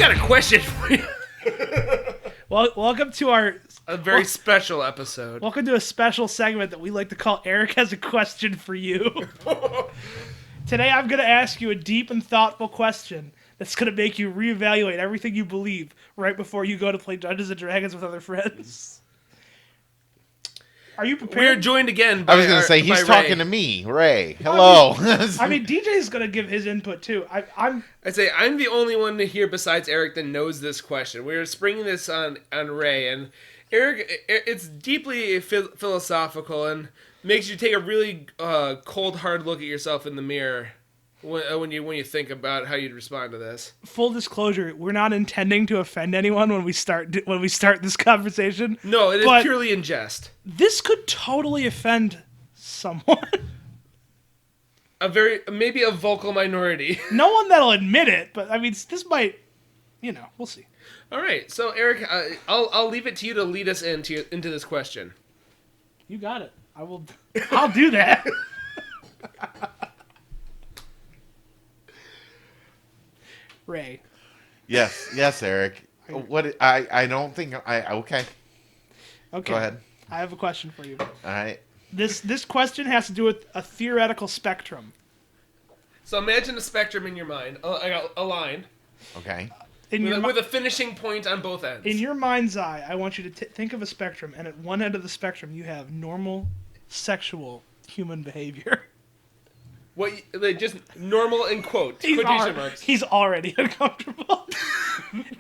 got a question for you. Well, welcome to a very special episode. Welcome to a special segment that we like to call Eric Has a Question for You. Today I'm going to ask you a deep and thoughtful question that's going to make you reevaluate everything you believe right before you go to play Dungeons & Dragons with other friends. Are you prepared? We're joined again by I was going to say, he's talking to me, Ray. Hello. I mean, DJ's going to give his input too. I'd say I'm the only one here besides Eric that knows this question. We're springing this on Ray, and Eric, it's deeply philosophical and makes you take a really cold, hard look at yourself in the mirror when you think about how you'd respond to this. Full disclosure: we're not intending to offend anyone when we start this conversation. No, it is purely in jest. This could totally offend someone. Maybe a vocal minority. No one that'll admit it, but I mean, this might, we'll see. All right, so Eric, I'll leave it to you to lead us into this question. You got it. I'll do that. Ray. Yes, Eric. What? I don't think okay. Okay. Go ahead. I have a question for you. All right. This question has to do with a theoretical spectrum. So imagine a spectrum in your mind, a line. Okay. With a finishing point on both ends. In your mind's eye, I want you to think of a spectrum, and at one end of the spectrum, you have normal, sexual human behavior. What? Just normal in quotation marks. He's already uncomfortable.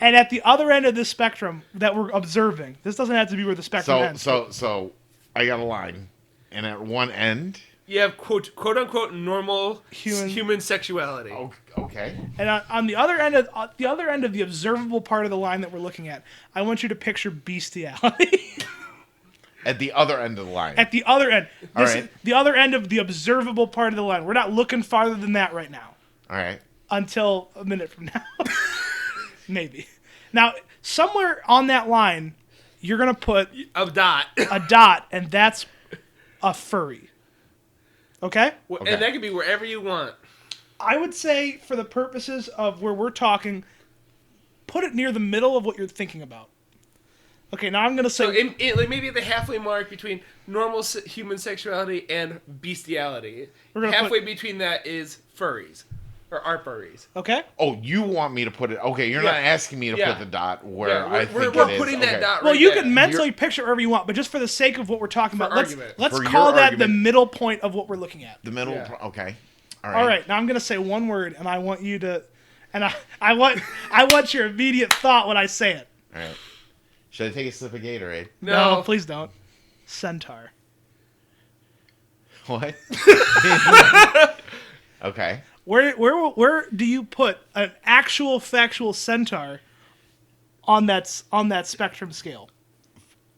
And at the other end of the spectrum that we're observing, this doesn't have to be where the spectrum ends. So I got a line, and at one end, you have quote unquote normal human sexuality. Oh, okay. And on the other end of the observable part of the line that we're looking at, I want you to picture bestiality. At the other end of the line. At the other end. All right. The other end of the observable part of the line. We're not looking farther than that right now. All right. Until a minute from now. Maybe. Now, somewhere on that line, you're going to put a dot. A dot, and that's a furry. Okay? And that could be wherever you want. I would say, for the purposes of where we're talking, put it near the middle of what you're thinking about. Okay, now I'm going to say... So maybe at the halfway mark between normal human sexuality and bestiality. Halfway between that is furries. Or are furries. Okay? Oh, you want me to put it... Okay, you're not asking me to put the dot where I think it is. We're putting that dot right Well, you there. can mentally picture wherever you want, but just for the sake of what we're talking about, let's For call that argument. the middle point of what we're looking at. The middle... Yeah. Okay. All right, now I'm going to say one word, and I want you to... And I want your immediate thought when I say it. All right. Should I take a sip of Gatorade? No, please don't. Centaur. What? Okay. Where do you put an actual factual centaur on that spectrum scale?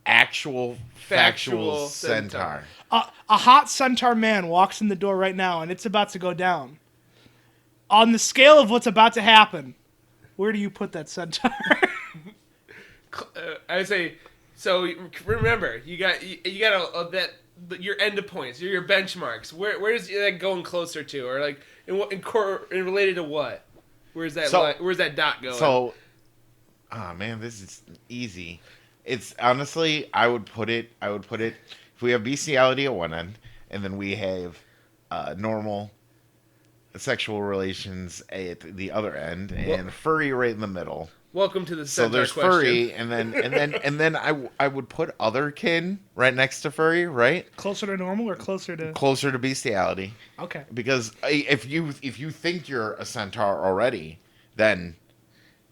Actual factual centaur. A hot centaur man walks in the door right now, and it's about to go down. On the scale of what's about to happen, where do you put that centaur? I would say, so remember, you got your end of points, your benchmarks. Where is that going closer to, or like in related to what? Where's that dot going? So, man, this is easy. It's honestly, I would put it. If we have bestiality at one end, and then we have normal sexual relations at the other end, and furry right in the middle. Welcome to the Centaur Question. So there's furry, and then I would put otherkin right next to furry, right? Closer to normal or closer to bestiality. Okay. Because if you think you're a centaur already, then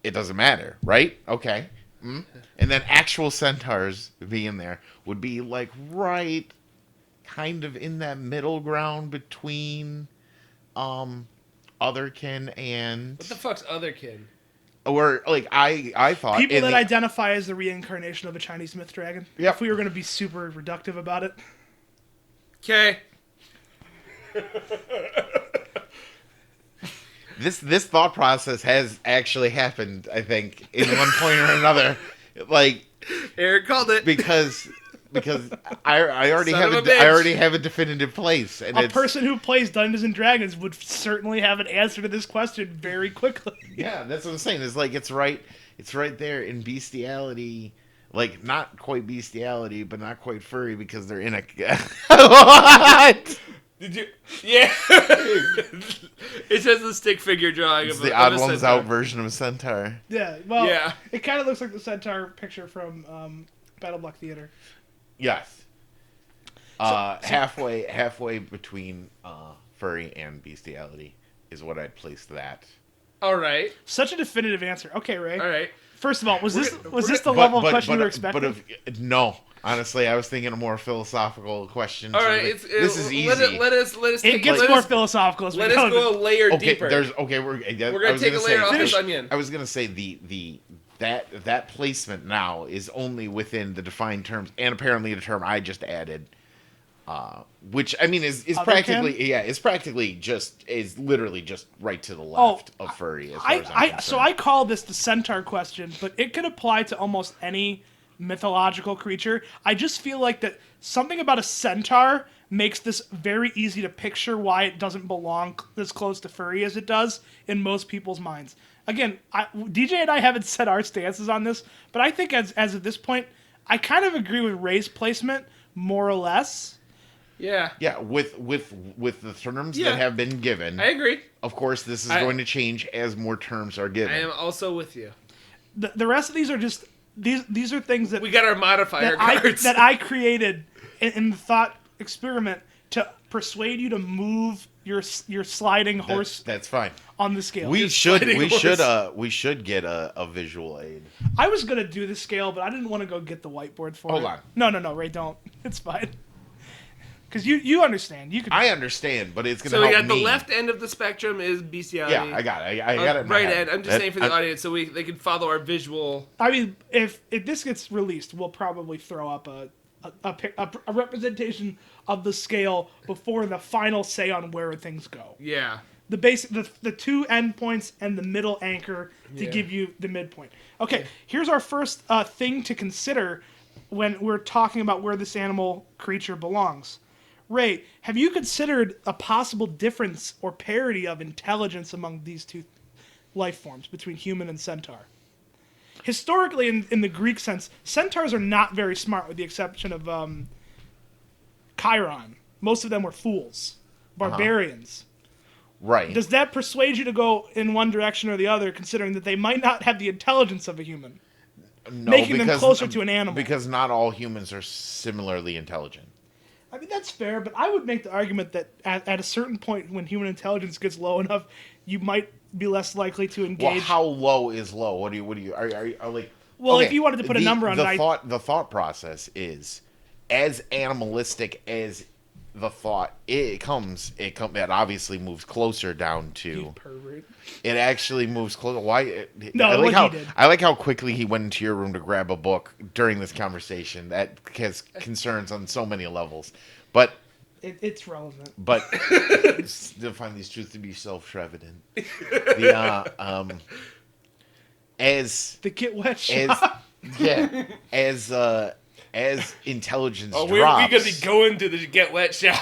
it doesn't matter, right? Okay. Mm-hmm. And then actual centaurs being there would be like right, kind of in that middle ground between, otherkin and. What the fuck's otherkin? Or, like, I thought... People that identify as the reincarnation of a Chinese myth dragon. Yep. If we were going to be super reductive about it. Okay. This thought process has actually happened, I think, in one point or another. Like... Eric called it. Because because I already Son have of a I bitch. already have a definitive place, and A it's person who plays Dungeons and Dragons would certainly have an answer to this question very quickly. yeah, that's what I'm saying. It's like it's right there in bestiality. Like not quite bestiality, but not quite furry because they're in a what? Did you? Yeah. It says the stick figure drawing It's of the a, odd of a ones centaur. out version of a centaur. Yeah, well, Yeah. it kind of looks like the Centaur picture from Battle Block Theater. Yes. Halfway between furry and bestiality is what I'd place that. All right. Such a definitive answer. Okay, Ray. All right. First of all, was this we're the level of question you were expecting? But no, honestly, I was thinking a more philosophical question. All right. This is easy. Let us it take gets let more us, philosophical as we let us go. go a layer Okay, deeper. we're gonna take a layer off this onion. I was gonna say that placement now is only within the defined terms, and apparently the term I just added, which I mean is Other practically Ken? it's practically is literally just right to the left of furry. As far as I'm concerned. So I call this the Centaur question, but it could apply to almost any mythological creature. I just feel like that something about a centaur makes this very easy to picture why it doesn't belong as close to furry as it does in most people's minds. Again, DJ and I haven't set our stances on this, but I think as of this point, I kind of agree with Ray's placement more or less. Yeah. Yeah, with the terms Yeah. that have been given. I agree. Of course, this is going to change as more terms are given. I am also with you. The rest of these are just these are things that We got our modifier cards. that I created in the thought experiment to persuade you to move your sliding horse That's fine. on the scale. We should sliding horse. get a visual aid. I was gonna do the scale, but I didn't want to go get the whiteboard for Hold it. on. No, Ray, don't. It's fine. Because you understand. You can. I understand, but it's gonna So we help got me. the left end of the spectrum is bestiality. Yeah, I got it. I got it. In my Right head. end. I'm just saying for the audience, so they can follow our visual. I mean, if this gets released, we'll probably throw up a representation of the scale before the final say on where things go. Yeah. The basic, the two endpoints and the middle anchor to Yeah. give you the midpoint. Okay, here's our first thing to consider when we're talking about where this animal creature belongs. Ray, have you considered a possible difference or parity of intelligence among these two life forms between human and centaur? Historically, in the Greek sense, centaurs are not very smart, with the exception of Chiron. Most of them were fools, barbarians. Right. Does that persuade you to go in one direction or the other, considering that they might not have the intelligence of a human, No, making them closer to an animal? Because not all humans are similarly intelligent. I mean, that's fair, but I would make the argument that at a certain point when human intelligence gets low enough, you might be less likely to engage. Well, how low is low? What do you are like? Well, okay, if you wanted to put a number on the it, the thought process is as animalistic as the thought it obviously moves closer down to. you pervert. It actually moves closer. Why? No, I like what how he did. I like how quickly he went into your room to grab a book during this conversation. That has concerns on so many levels, but It's relevant. still find these truths to be self-evident. As The get wet shot. as intelligence Oh, drops, we're gonna be going to the get wet shop.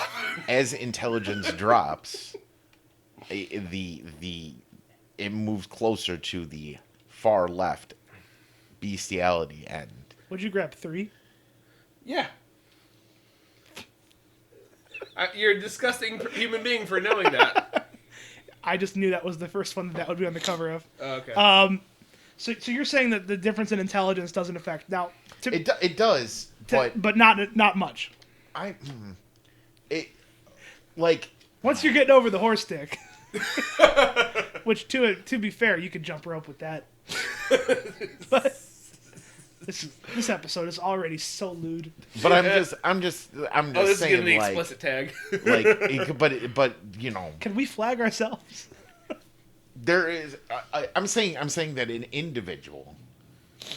as intelligence drops, it moves closer to the far left bestiality end. Would you grab 3? Yeah. You're a disgusting human being for knowing that. I just knew that was the first one that would be on the cover of. Okay. So you're saying that the difference in intelligence doesn't affect now? It does, but not much. Once you're getting over the horse stick, which to be fair, you could jump rope with that. But this episode is already so lewd. but I'm just oh, this is saying getting the like explicit tag. but you know Can we flag ourselves? there is I'm saying that an individual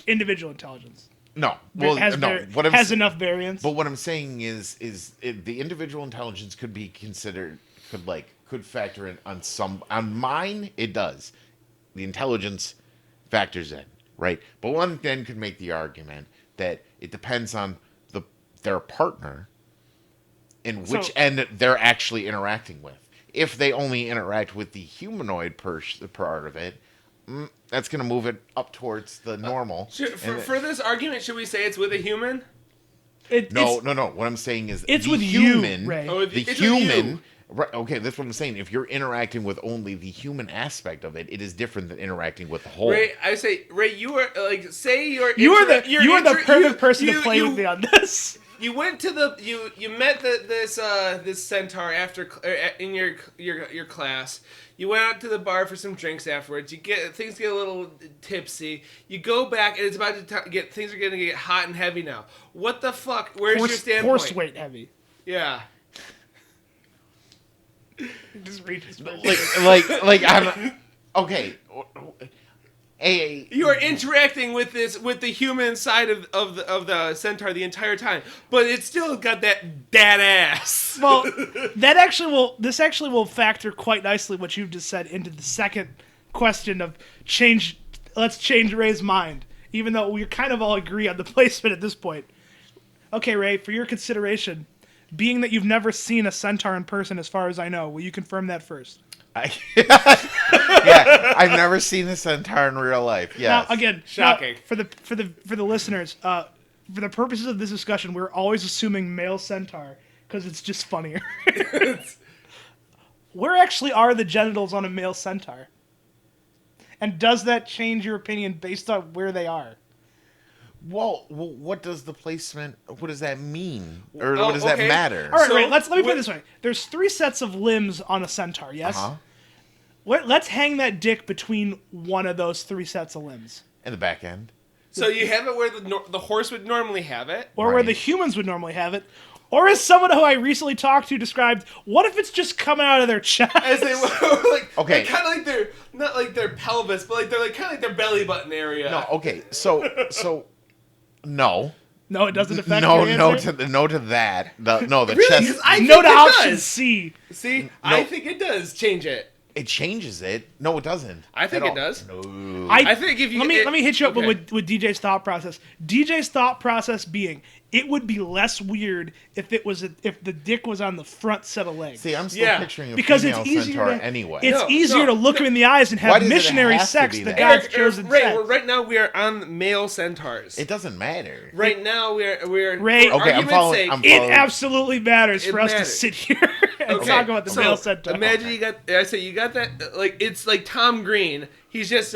Individual intelligence has enough variance. But what I'm saying is the individual intelligence could be considered, could factor in on mine. It does. The intelligence factors in, right? But one then could make the argument that it depends on their partner and which So- end they're actually interacting with. If they only interact with the humanoid part of it, that's going to move it up towards the normal. For this argument, should we say it's with a human? No. It's What I'm saying is it's the with human, you, Ray. Oh, the it's with human. you. Right, okay, that's what I'm saying. If you're interacting with only the human aspect of it, it is different than interacting with the whole. Ray, I say, Ray, you are like, say you're You are you're the perfect person to play with me on this. You went to the you met this centaur after in your class. You went out to the bar for some drinks afterwards. Things get a little tipsy. You go back and it's about to things are going to get hot and heavy now. What the fuck? Where's your standpoint? Horse weight heavy. Yeah. Just reaches for like I'm okay. You are interacting with the human side of the centaur the entire time, but it's still got that ass. Well, this actually will factor quite nicely what you've just said into the second question of let's change Ray's mind, even though we kind of all agree on the placement at this point. Okay, Ray, for your consideration, being that you've never seen a centaur in person as far as I know, will you confirm that first? Yeah, I've never seen a centaur in real life. Yes. Now, again, Shocking. for the listeners, for the purposes of this discussion, we're always assuming male centaur because it's just funnier. Where actually are the genitals on a male centaur? And does that change your opinion based on where they are? Well, what does the placement? What does that mean, or Oh, what does that okay. matter? All right, So, Ray, let me put what- it this way. There's 3 sets of limbs on a centaur, yes? Uh-huh. Let's hang that dick between one of those 3 sets of limbs. In the back end. So you have it where the horse would normally have it. Or where Right. the humans would normally have it. Or as someone who I recently talked to described, what if it's just coming out of their chest? As they like, Okay. kind of like their not like their pelvis, but like they're like kind of like their belly button area. No. Okay. So no. No, it doesn't affect No. your No answer? to that. The Really? chest. 'Cause I No think to it option does. C. See, I think it does change it. It changes it. No, it doesn't. I think At it all. does. No. I think if you let me hit you up okay. with DJ's thought process. DJ's thought process being it would be less weird if if the dick was on the front set of legs. See, I'm still Yeah, picturing a because female it's easier centaur to anyway. it's No, easier no, to look him in the eyes and Why have does it missionary have to sex be that that? God's chosen Ray, sex. right now we are on male centaurs. It doesn't matter. Right now we're Ray- for Okay, I'm argument's following- sake, I'm It following- absolutely matters It for us to matters. sit here and Okay, talk about the so male centaur. Imagine you got that like it's like Tom Green. He's just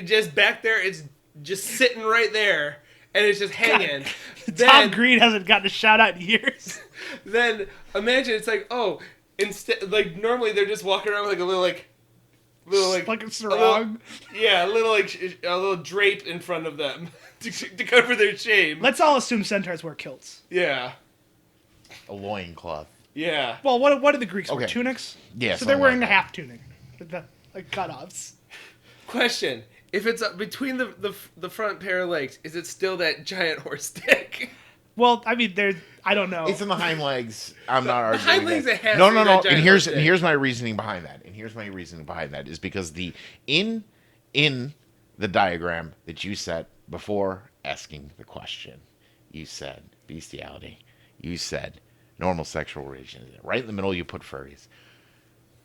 just back there. It's just sitting right there, and it's just hanging. Tom Green hasn't gotten a shout out in years. Then imagine it's like instead like normally they're just walking around with like a little like Fucking a sarong. a little drape in front of them to cover their shame. Let's all assume centaurs wear kilts. Yeah, A loincloth. yeah. Well, what do the Greeks wear? Okay. Tunics? Yeah, So they're something wearing like a half tunic. Like cutoffs. Question: if it's between the front pair of legs, is it still that giant horse dick? Well, I mean, I don't know. It's in the hind legs. I'm not arguing. hind legs, that. it has no, to no, be no. that giant And horse dick. here's my reasoning behind that. Is because in the diagram that you set before asking the question, you said bestiality. You said normal sexual relations. Right in the middle, you put furries.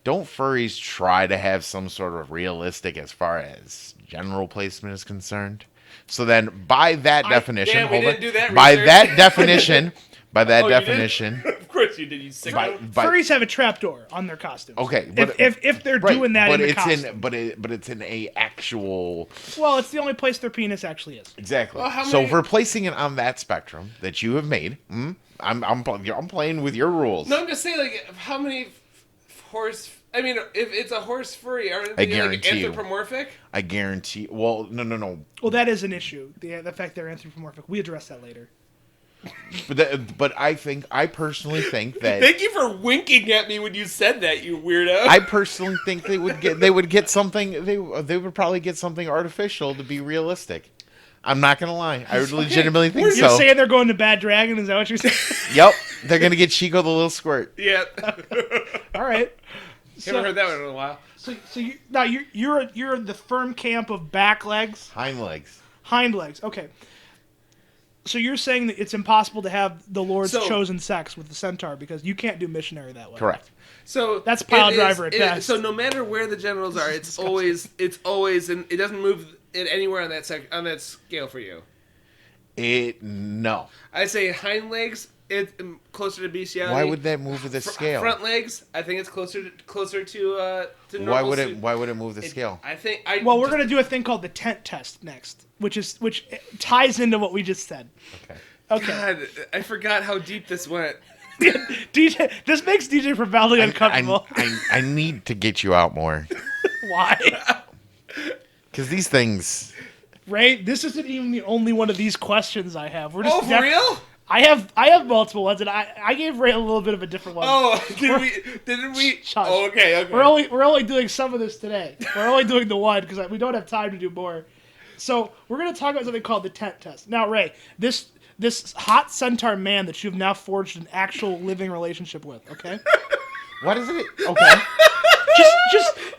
Don't furries try to have some sort of realistic as far as general placement is concerned? So then, by that definition, damn, we didn't do that by research. that definition, Oh, you did? definition, Of course you did. You sick. by, by, Furries have a trapdoor on their costumes. okay, but if they're right, doing that but in the it's costume. but it's in a actual Well, it's the only place their penis actually is. exactly. Well, how So many- if we're placing it on that spectrum that you have made, I'm playing with your rules. No, I'm just saying, like, how many horse? I mean, if it's a horse furry, aren't I they like guarantee you. anthropomorphic? I guarantee. Well, no. Well, that is an issue. The fact they're anthropomorphic. We address that later. But I personally think that Thank you for winking at me when you said that, you weirdo. I personally think they would get something they would probably get something artificial to be realistic. I'm not gonna lie. I would legitimately think You're so. saying they're going to Bad Dragon? Is that what you're saying? Yep, they're gonna get Chico the little squirt. yeah. All right. Haven't heard that one in a while. So you're the firm camp of back legs, Hind legs. hind legs. Okay. So you're saying that it's impossible to have the Lord's So- chosen sex with the centaur because you can't do missionary that way. Correct. So That's pile it is- driver at it- best. So no matter where the genitals are, it's disgusting. always, and it doesn't move it anywhere on that on that scale for you. No. I say hind legs, it's closer to bestiality. Why would that move with the scale? Front legs, I think it's closer to normal. Why would it move the scale? I think Well, we're gonna do a thing called the tent test next, which ties into what we just said. Okay. Okay, God, I forgot how deep this went. DJ, this makes DJ profoundly uncomfortable. I need to get you out more Why? because these things. Ray, this isn't even the only one of these questions I have. We're just Oh, for real? I have multiple ones, and I gave Ray a little bit of a different one. Oh, didn't we? Shush. Oh, okay. We're only doing some of this today. We're only doing the one because we don't have time to do more. So we're going to talk about something called the tent test. Now, Ray, this hot centaur man that you've now forged an actual living relationship with, okay? What is it? Okay.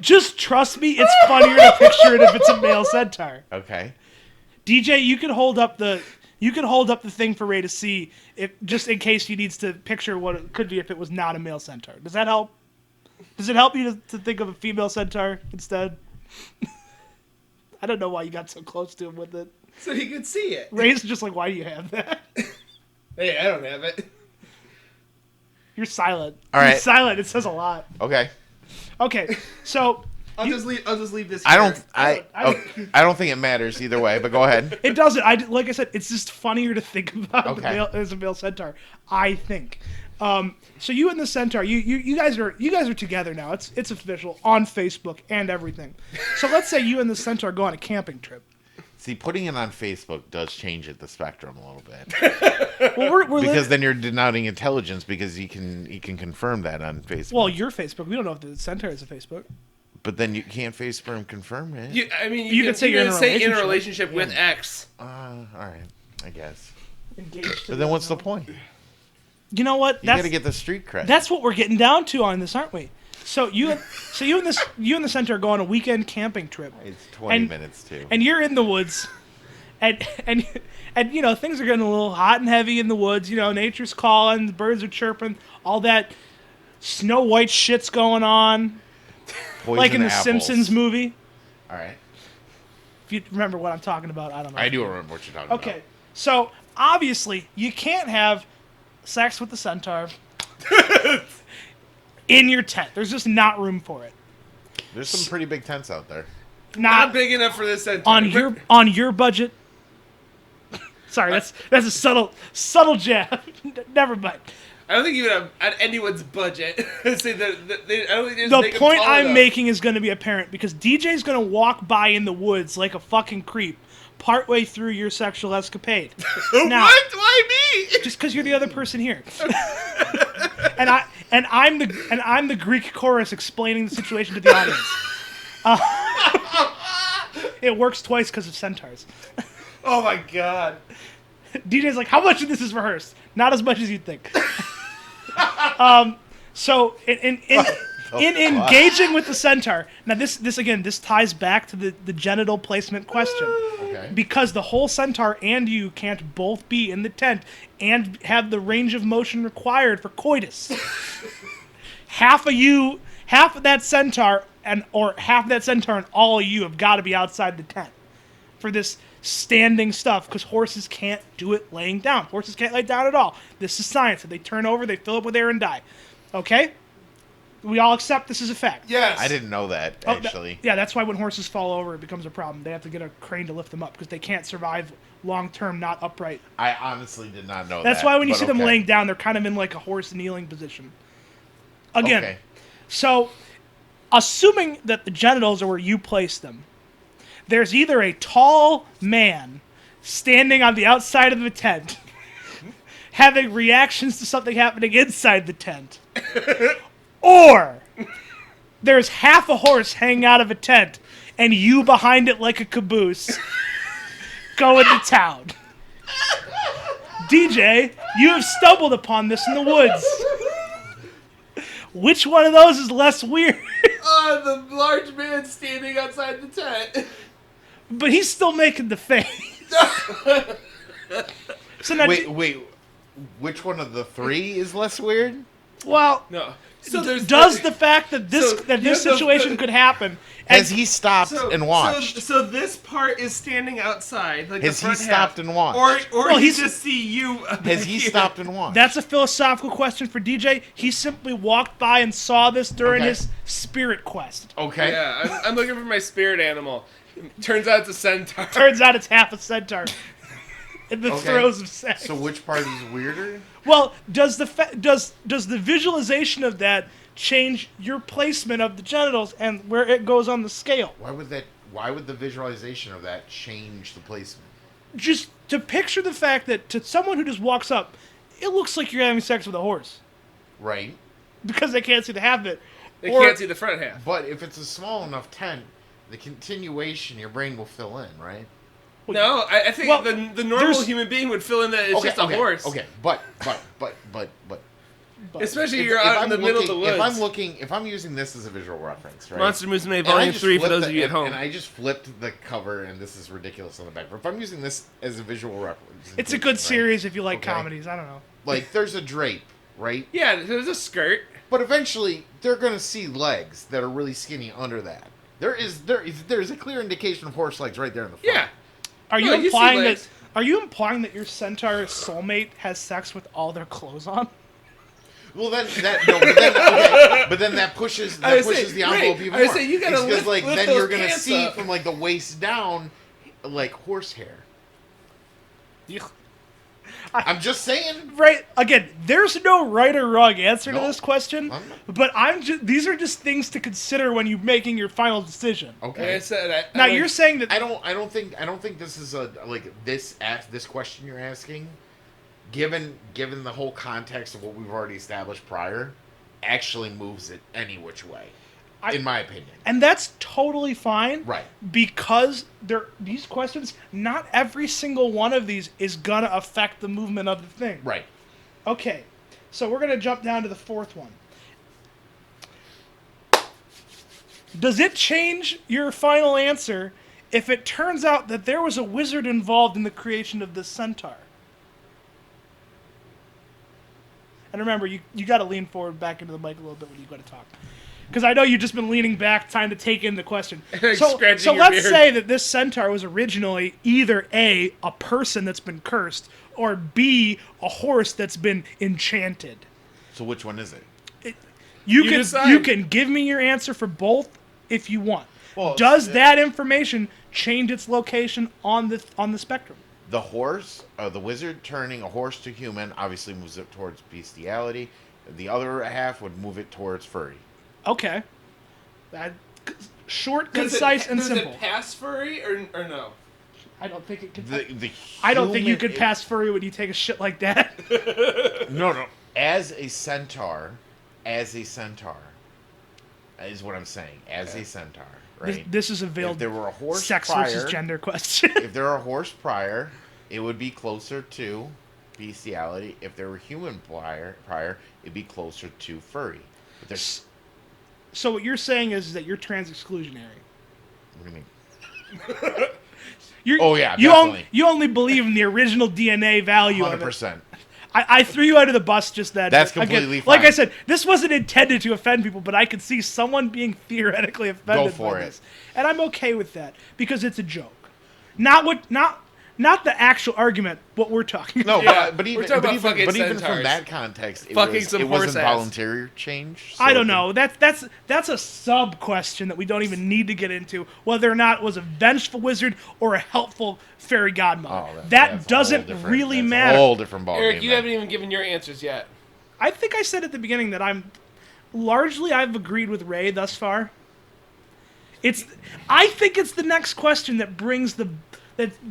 Just trust me. It's funnier to picture it if it's a male centaur. Okay. DJ, you can hold up the thing for Ray to see, if just in case he needs to picture what it could be if it was not a male centaur. Does that help? Does it help you to think of a female centaur instead? I don't know why you got so close to him with it. So he could see it. Ray's just like, why do you have that? Hey, I don't have it. You're silent. All You're right. silent. It says a lot. Okay. Okay, so I'll just leave this. I here. don't. I don't think it matters either way. But go ahead. it doesn't. Like I said, it's just funnier to think about Okay. as a male centaur. I think. So you and the centaur, you guys are together now. It's official on Facebook and everything. So let's say you and the centaur go on a camping trip. See, putting it on Facebook does change the spectrum a little bit Well, we're because then you're denoting intelligence because you can confirm that on Facebook. well, your Facebook. We don't know if the centaur is a Facebook. But then you can't Facebook confirm it. You You can could say you're in a in a relationship with X. All right, I guess. Engaged. But then what's the point? You know what? You got to get the street cred. That's what we're getting down to on this, aren't we? So you and the centaur go on a weekend camping trip. It's 20 and- minutes too. And you're in the woods, and you know things are getting a little hot and heavy in the woods. You know, nature's calling, the birds are chirping, all that Snow White shit's going on, Poison like in the apples. Simpsons movie. All right. If you remember what I'm talking about, I don't know. I do remember what you're talking about. Okay, so obviously you can't have sex with the centaur in your tent. There's just not room for it. There's some pretty big tents out there. Not big enough for this centaur. on your budget. Sorry, that's a subtle jab. Never mind. I don't think even at anyone's budget. Say that I don't think they just The make them point tall I'm enough. making is going to be apparent because DJ's going to walk by in the woods like a fucking creep partway through your sexual escapade. Now, What? Why me? just because you're the other person here. and I'm the Greek chorus explaining the situation to the audience. It works twice because of centaurs. Oh my god. DJ's like, how much of this is rehearsed? Not as much as you'd think. So in engaging with the centaur, now this ties back to the genital placement question. Okay. Because the whole centaur and you can't both be in the tent and have the range of motion required for coitus. half of that centaur and all of you have got to be outside the tent for this standing stuff because horses can't do it laying down. Horses can't lay down at all. This is science. If they turn over, they fill up with air and die. Okay? We all accept this is a fact. Yes. I didn't know that, Oh, actually. yeah, that's why when horses fall over, it becomes a problem. They have to get a crane to lift them up because they can't survive long term not upright. I honestly did not know that. That's why when you but see them okay. laying down, they're kind of in like a horse kneeling position. Again, Okay. so assuming that the genitals are where you place them, there's either a tall man standing on the outside of the tent having reactions to something happening inside the tent, or there's half a horse hanging out of a tent and you behind it like a caboose going to town. DJ, you have stumbled upon this in the woods. Which one of those is less weird? The large man standing outside the tent. But he's still making the face. So now, Wait. Which one of the three is less weird? well, No. So does the fact that this So, that yeah, this situation could happen Has he stopped and watched? So this part is standing outside, like Has the front he stopped half. and watched? Or Well, he he's- just see you. Has he stopped and watched? That's a philosophical question for DJ. He simply walked by and saw this during Okay. his spirit quest. okay. Yeah, I'm looking for my spirit animal. Turns out it's a centaur. Turns out it's half a centaur. In the Okay. throes of sex. So which part is weirder? Well, does the visualization of that change your placement of the genitals and where it goes on the scale? Why would the visualization of that change the placement? Just to picture the fact that to someone who just walks up, it looks like you're having sex with a horse Right. because they can't see the half of it. They Or- can't see the front half. But if it's a small enough tent, the continuation your brain will fill in, right? No, I think Well, the normal there's- human being would fill in that it's just a horse. Okay, but Especially if- you're if out in I'm the middle of the looking, woods. if I'm using this as a visual reference, right? Monster Musume And I Volume just 3 for flipped those of you at home. And I just flipped the cover, and this is ridiculous on the back. But if I'm using this as a visual reference, It's a good right? series if you like Okay. comedies. I don't know. Like there's a drape, right? Yeah, there's a skirt. But eventually, they're gonna see legs that are really skinny under that. There's a clear indication of horse legs right there in the front. Yeah. Are you Well, you see implying that? legs. Are you implying that your centaur soulmate has sex with all their clothes on? Well, but then that pushes I was the saying, envelope right, even I was more. saying, you gotta because lift then those you're gonna pants see up. from like the waist down, like horsehair. I'm just saying. Right. Again, there's no right or wrong answer to No. this question, I'm but these are just things to consider when you're making your final decision. Like I Okay. said, Now you're saying that I don't think this is this question you're asking, given the whole context of what we've already established prior, actually moves it any which way, in my opinion. and that's totally fine. Right. Because these questions, not every single one of these is gonna affect the movement of the thing. Right. Okay. So we're gonna jump down to the fourth one. Does it change your final answer if it turns out that there was a wizard involved in the creation of this centaur? And remember, you got to lean forward back into the mic a little bit when you go to talk. Because I know you've just been leaning back, trying to take in the question. So Scratching your let's beard. say that this centaur was originally either A, a person that's been cursed, or B, a horse that's been enchanted. So which one is it? You decide. can give me your answer for both if you want. Well, Does yeah. that information change its location on the spectrum? The horse, the wizard turning a horse to human, obviously moves it towards bestiality. The other half would move it towards furry. Okay. Short, Does concise, and does simple. it pass furry or no? I don't think it can. The I don't think you human- could pass furry when you take a shit like that. No. As a centaur, is what I'm saying. As a centaur, right? This is a If veiled there were a horse sex prior, versus gender question. if there were a horse prior, it would be closer to bestiality. If there were human prior, it'd be closer to furry. But there's So what you're saying is that you're trans exclusionary. what do you mean? You're, yeah, you definitely. you only believe in the original DNA value of it. 100%. I threw you under the bus just then. That's Again, completely Like I fine. said, this wasn't intended to offend people, but I could see someone being theoretically offended for by it. this, and I'm okay with that because it's a joke. Not the actual argument. What we're talking No, about. Yeah, but we're even talking but about even, fucking but even from centaurs. that context, Fucking some it wasn't horse ass. voluntary change. I don't so- know. That's a sub question that we don't even need to get into. Whether or not it was a vengeful wizard or a helpful fairy godmother. Oh, that that's a whole doesn't different- really that's matter. A whole different ballgame. Eric, you then. haven't even given your answers yet. I think I said at the beginning that I've agreed with Ray thus far. I think it's the next question that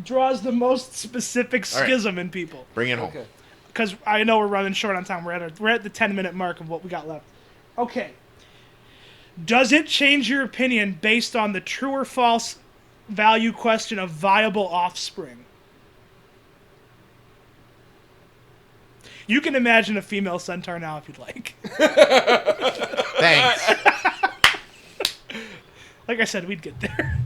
draws the most specific All right. schism in people. Bring it home. Okay. Because I know we're running short on time. We're at the 10-minute mark of what we got left. Okay. Does it change your opinion based on the true or false value question of viable offspring? You can imagine a female centaur now if you'd like. Thanks. Like I said, we'd get there.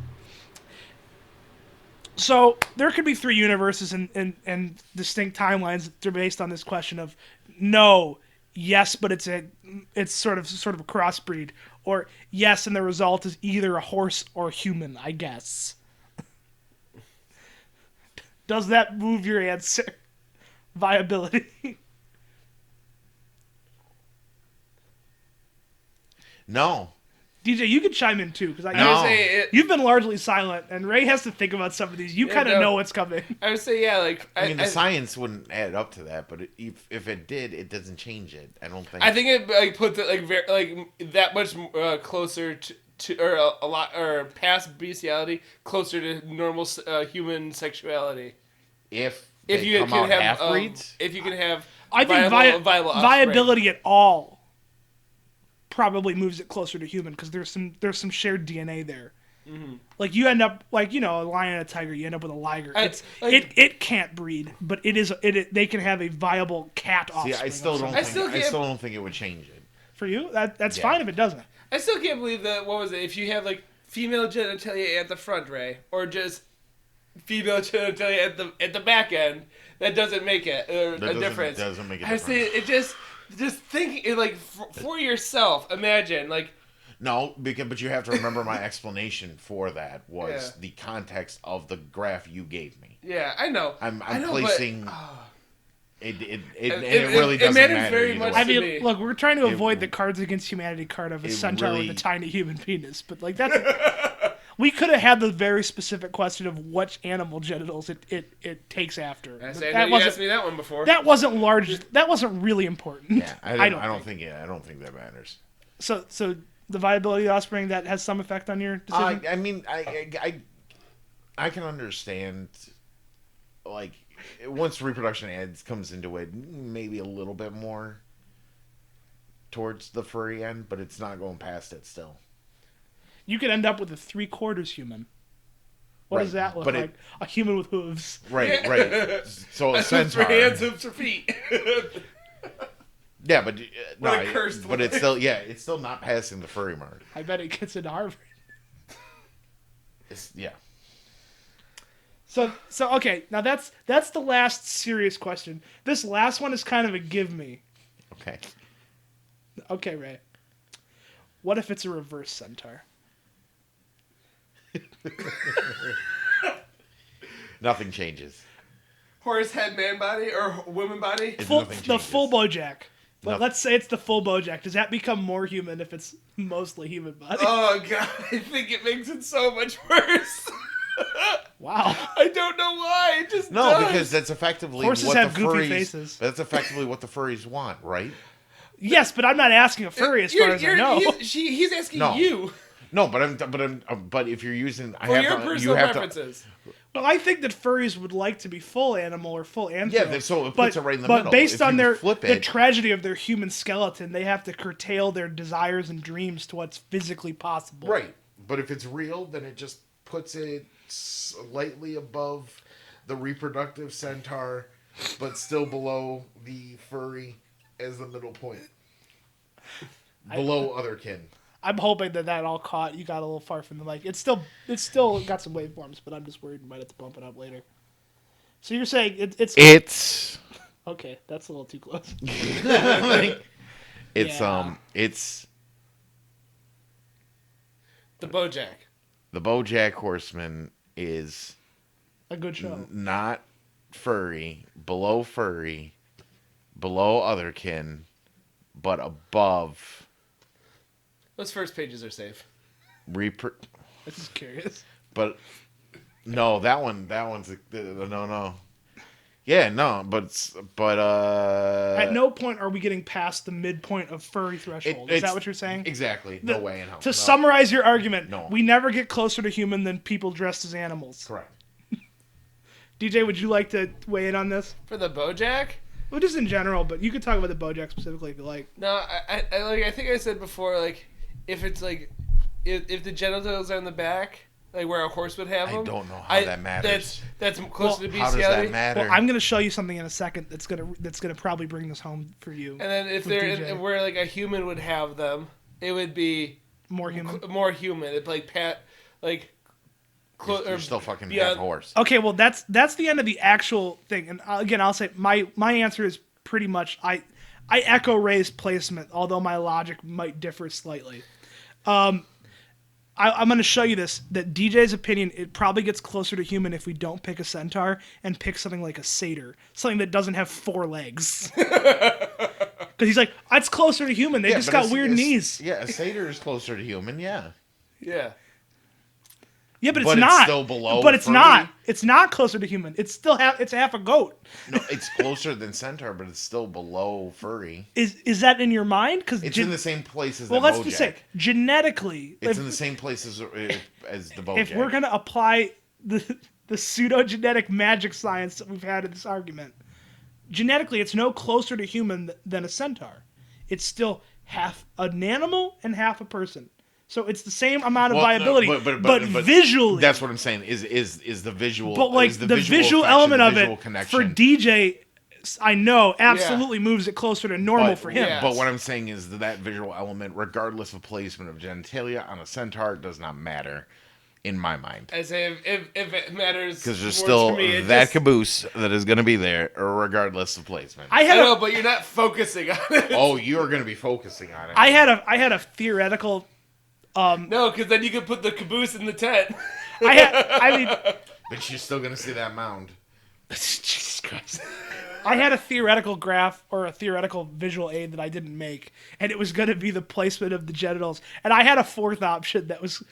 So there could be 3 universes and distinct timelines that are based on this question of no, yes, but it's sort of a crossbreed, or yes, and the result is either a horse or a human, I guess. Does that move your answer? Viability. No. DJ, you can chime in too, because No. you've been largely silent, and Ray has to think about some of these. You kind of know what's coming. I would say, yeah, like I mean, the science wouldn't add up to that, but if it did, it doesn't change it. I don't think. I think it like puts it like that much closer to or a lot or past bestiality, closer to normal human sexuality. if you come can out have half-breeds, if you can have I think viable viability at all probably moves it closer to human, because there's some shared DNA there. Mm-hmm. Like you end up like a lion and a tiger, you end up with a liger. It can't breed, but they can have a viable cat offspring. See, I still don't think it would change it. For you, that's fine if it doesn't. I still can't believe that. What was it? If you have like female genitalia at the front, Ray, or just female genitalia at the back end, that doesn't make it a difference. Doesn't make a I difference. say it just thinking like for yourself. Imagine like. No, but you have to remember my explanation for that was the context of the graph you gave me. Yeah, I know. I'm know, placing. But, it really doesn't matters matter very either much way. I mean, me. look, we're trying to avoid the Cards Against Humanity card of a centaur with a tiny human penis, but like that's. We could have had the very specific question of which animal genitals it takes after. I know you asked me that one before. That wasn't large. That wasn't really important. Yeah, I don't think that matters. So the viability of the offspring, that has some effect on your decision. I mean, I can understand, like, once reproduction comes into it, maybe a little bit more towards the furry end, but it's not going past it still. You could end up with a 3/4 human. What does that look like? A human with hooves. Right. So a centaur. For hands, hooves, or feet. Yeah, but but it's still not passing the furry mark. I bet it gets into Harvard. Yeah. So okay, now that's the last serious question. This last one is kind of a give me. Okay. Okay, Ray. What if it's a reverse centaur? Nothing changes. Horse head, man body, or woman body? The full Bojack. But let's say it's the full Bojack. Does that become more human if it's mostly human body? Oh, God. I think it makes it so much worse. Wow. I don't know why. It just does. Because that's effectively Horses what have the goofy furries... faces. That's effectively what the furries want, right? Yes, but I'm not asking a furry as far as I know. He's asking No. you. No, but if you're using... For your personal preferences. Well, I think that furries would like to be full animal or full anthro. Yeah, so it puts it right in the middle. But based If on you the tragedy of their human skeleton, they have to curtail their desires and dreams to what's physically possible. Right. But if it's real, then it just puts it slightly above the reproductive centaur, but still below the furry as the middle point. Below other kin. I'm hoping that all caught. You got a little far from the mic. It's still got some waveforms, but I'm just worried we might have to bump it up later. So you're saying it's okay. That's a little too close. It's the Bojack. The BoJack Horseman is a good show. Not furry, below other kin, but above. Those first pages are safe. I'm just curious. But no, one's no. Yeah, no, but at no point are we getting past the midpoint of furry threshold. Is that what you're saying? Exactly. No way in hell. To summarize your argument, no. We never get closer to human than people dressed as animals. Correct. DJ, would you like to weigh in on this? For the Bojack? Well, just in general, but you could talk about the Bojack specifically if you like. No, I think I said before, like, if it's like, if the genitals are in the back, like where a horse would have them. I don't know how that matters. That's closer to bestiality. How does that matter? Well, I'm going to show you something in a second that's gonna probably bring this home for you. And then if where like a human would have them, it would be more human. More human. It's like You're still fucking yeah. half a horse. Okay, well that's the end of the actual thing. And again, I'll say my answer is pretty much I echo Ray's placement, although my logic might differ slightly. I'm going to show you this, that DJ's opinion, it probably gets closer to human if we don't pick a centaur and pick something like a satyr, something that doesn't have 4 legs. Because he's like, it's closer to human. They just got weird knees. Yeah, a satyr is closer to human. Yeah. Yeah. Yeah, but it's But not. it's still below But it's furry. not. It's not closer to human. It's still it's half a goat. No, it's closer than centaur, but it's still below furry. Is that in your mind? Because It's in the same place as well, the let's Bojack. just say genetically, It's in the same place as the Bojack. if we're gonna apply the pseudo genetic magic science that we've had in this argument, genetically, it's no closer to human than a centaur. It's still half an animal and half a person. So it's the same amount of viability, but visually. That's what I'm saying. Is the visual? But like is the affection, visual element the of visual it connection. for DJ, I know absolutely moves it closer to normal for him. yeah. But what I'm saying is that visual element, regardless of placement of genitalia on a centaur, does not matter in my mind. I say if it matters, Because there's words still for me, that caboose that is going to be there, regardless of placement. I I had know, a, but you're not focusing on it. Oh, you are going to be focusing on it. I had a theoretical. No, because then you could put the caboose in the tent. I mean, But you're still going to see that mound. Jesus Christ. I had a theoretical graph or a theoretical visual aid that I didn't make, and it was going to be the placement of the genitals. And I had a fourth option that was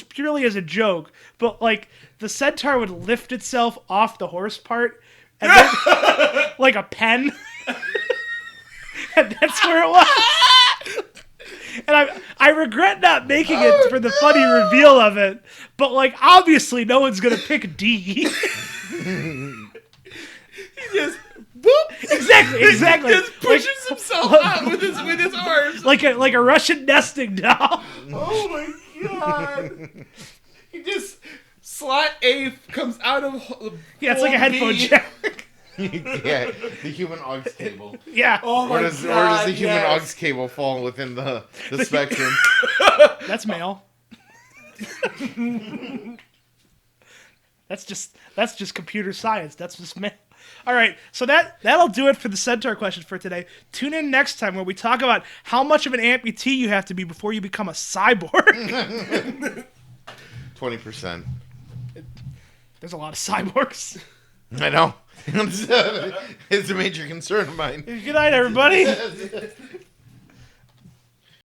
purely as a joke, but like the centaur would lift itself off the horse part, and then, like a pen, and that's where it was. And I regret not making it for the funny reveal of it, but like obviously no one's gonna pick D. He just whoop. Exactly. He just pushes himself out with his arms. like a Russian nesting doll. Oh my god! He just slot A comes out of Yeah, it's like a headphone B. jack. Yeah, the human aux cable. Yeah, Oh my Where does god! the human yes. aux cable fall within the spectrum? that's male. That's just computer science. That's just male. All right, so that'll do it for the Centaur question for today. Tune in next time where we talk about how much of an amputee you have to be before you become a cyborg. 20%. There's a lot of cyborgs. I know. It's a major concern of mine. Good night, everybody.